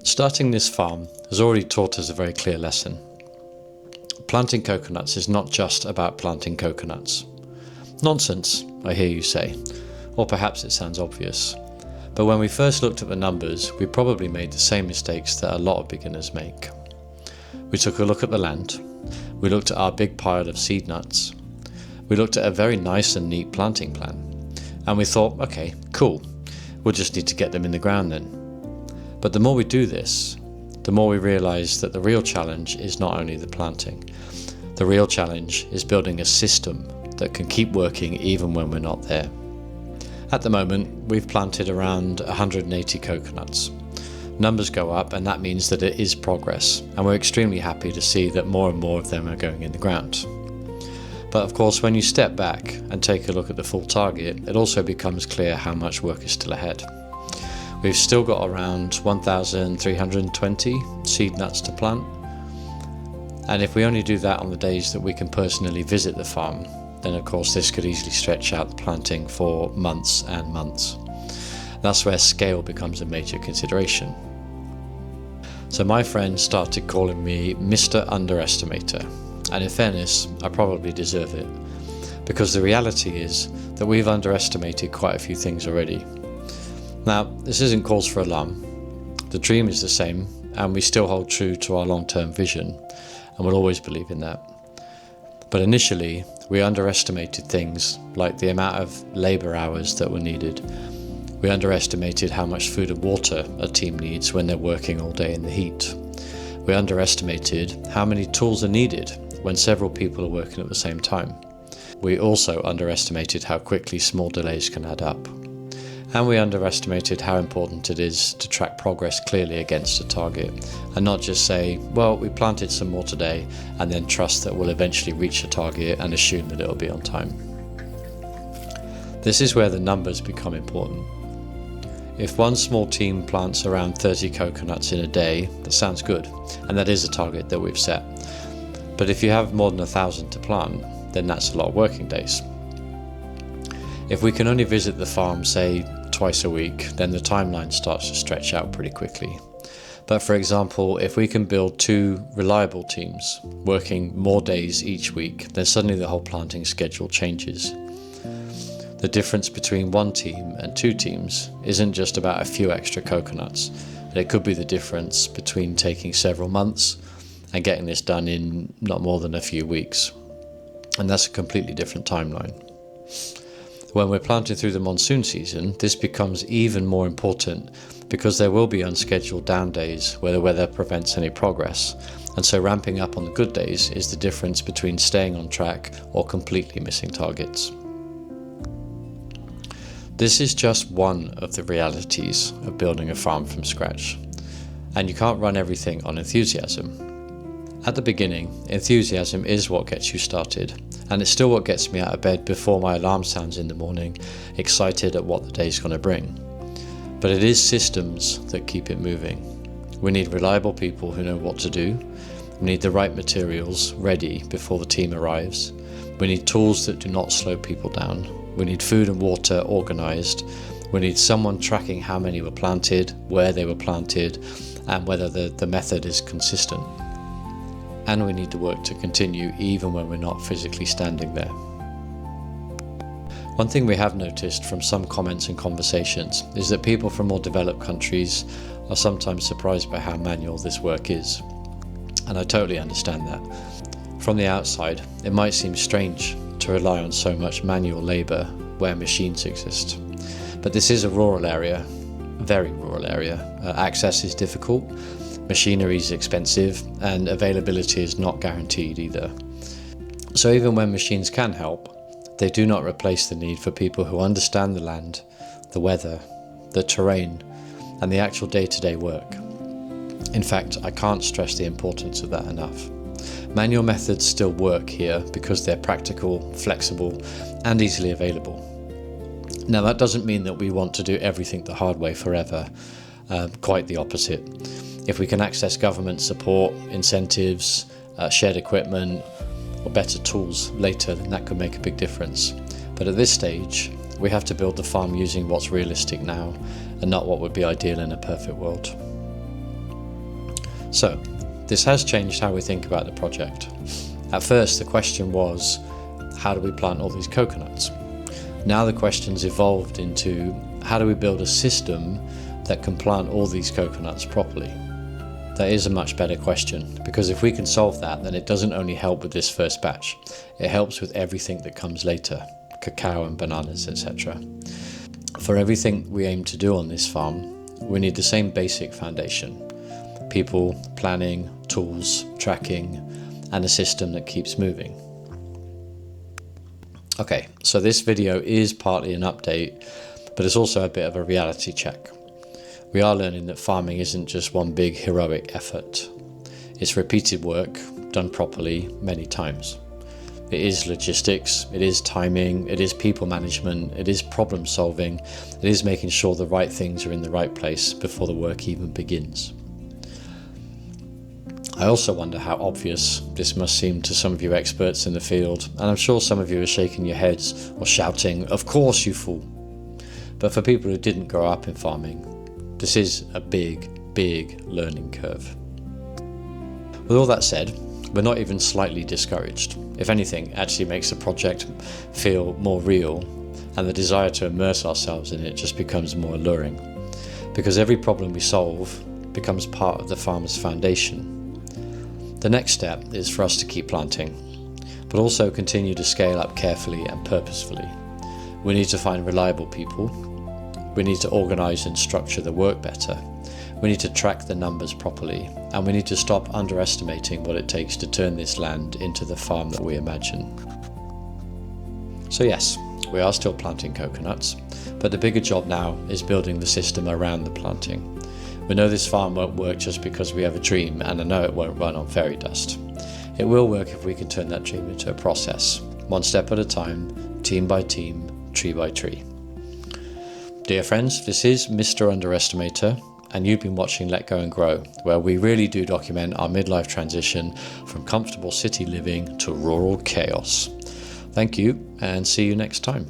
Starting this farm has already taught us a very clear lesson. Planting coconuts is not just about planting coconuts. Nonsense, I hear you say, or perhaps it sounds obvious. But when we first looked at the numbers, we probably made the same mistakes that a lot of beginners make. We took a look at the land, we looked at our big pile of seed nuts, we looked at a very nice and neat planting plan, and we thought, okay, cool, we'll just need to get them in the ground then. But the more we do this, the more we realise that the real challenge is not only the planting. The real challenge is building a system that can keep working even when we're not there. At the moment, we've planted around 180 coconuts. Numbers go up, and that means that it is progress, and we're extremely happy to see that more and more of them are going in the ground. But of course, when you step back and take a look at the full target, it also becomes clear how much work is still ahead. We've still got around 1,320 seed nuts to plant, and if we only do that on the days that we can personally visit the farm, then of course this could easily stretch out the planting for months and months. That's where scale becomes a major consideration. So my friends started calling me Mr. Underestimator, and in fairness, I probably deserve it, because the reality is that we've underestimated quite a few things already. Now, this isn't cause for alarm. The dream is the same, and we still hold true to our long-term vision, and we'll always believe in that. But initially, we underestimated things like the amount of labour hours that were needed. We underestimated how much food and water a team needs when they're working all day in the heat. We underestimated how many tools are needed when several people are working at the same time. We also underestimated how quickly small delays can add up. And we underestimated how important it is to track progress clearly against a target, and not just say, well, we planted some more today, and then trust that we'll eventually reach a target and assume that it'll be on time. This is where the numbers become important. If one small team plants around 30 coconuts in a day, that sounds good, and that is a target that we've set. But if you have more than 1,000 to plant, then that's a lot of working days. If we can only visit the farm, say, twice a week, then the timeline starts to stretch out pretty quickly. But for example, if we can build 2 reliable teams working more days each week, then suddenly the whole planting schedule changes. The difference between one team and 2 teams isn't just about a few extra coconuts, but it could be the difference between taking several months and getting this done in not more than a few weeks. And that's a completely different timeline. When we're planting through the monsoon season, this becomes even more important because there will be unscheduled down days where the weather prevents any progress, and so ramping up on the good days is the difference between staying on track or completely missing targets. This is just one of the realities of building a farm from scratch, and you can't run everything on enthusiasm. At the beginning, enthusiasm is what gets you started, and it's still what gets me out of bed before my alarm sounds in the morning, excited at what the day's going to bring. But it is systems that keep it moving. We need reliable people who know what to do. We need the right materials ready before the team arrives. We need tools that do not slow people down. We need food and water organised. We need someone tracking how many were planted, where they were planted, and whether the method is consistent. And we need the work to continue even when we're not physically standing there. One thing we have noticed from some comments and conversations is that people from more developed countries are sometimes surprised by how manual this work is. And I totally understand that. From the outside, it might seem strange to rely on so much manual labour where machines exist. But this is a rural area, very rural area. Access is difficult. Machinery is expensive, and availability is not guaranteed either. So even when machines can help, they do not replace the need for people who understand the land, the weather, the terrain, and the actual day-to-day work. In fact, I can't stress the importance of that enough. Manual methods still work here because they're practical, flexible, and easily available. Now, that doesn't mean that we want to do everything the hard way forever. Quite the opposite. If we can access government support, incentives, shared equipment, or better tools later, then that could make a big difference. But at this stage, we have to build the farm using what's realistic now and not what would be ideal in a perfect world. So, this has changed how we think about the project. At first, the question was, how do we plant all these coconuts? Now the question's evolved into, how do we build a system that can plant all these coconuts properly? That is a much better question, because if we can solve that, then it doesn't only help with this first batch, it helps with everything that comes later, cacao and bananas, etc. For everything we aim to do on this farm, we need the same basic foundation: people, planning, tools, tracking, and a system that keeps moving. Okay, so this video is partly an update, but it's also a bit of a reality check. We are learning that farming isn't just one big heroic effort. It's repeated work, done properly many times. It is logistics, it is timing, it is people management, it is problem solving, it is making sure the right things are in the right place before the work even begins. I also wonder how obvious this must seem to some of you experts in the field, and I'm sure some of you are shaking your heads or shouting, "Of course, you fool!" But for people who didn't grow up in farming, this is a big, big learning curve. With all that said, we're not even slightly discouraged. If anything, it actually makes the project feel more real, and the desire to immerse ourselves in it just becomes more alluring. Because every problem we solve becomes part of the farmer's foundation. The next step is for us to keep planting, but also continue to scale up carefully and purposefully. We need to find reliable people. We need to organise and structure the work better. We need to track the numbers properly, and we need to stop underestimating what it takes to turn this land into the farm that we imagine. So yes, we are still planting coconuts, but the bigger job now is building the system around the planting. We know this farm won't work just because we have a dream, and I know it won't run on fairy dust. It will work if we can turn that dream into a process, one step at a time, team by team, tree by tree. Dear friends, this is Mr. Underestimator, and you've been watching Let Go and Grow, where we really do document our midlife transition from comfortable city living to rural chaos. Thank you, and see you next time.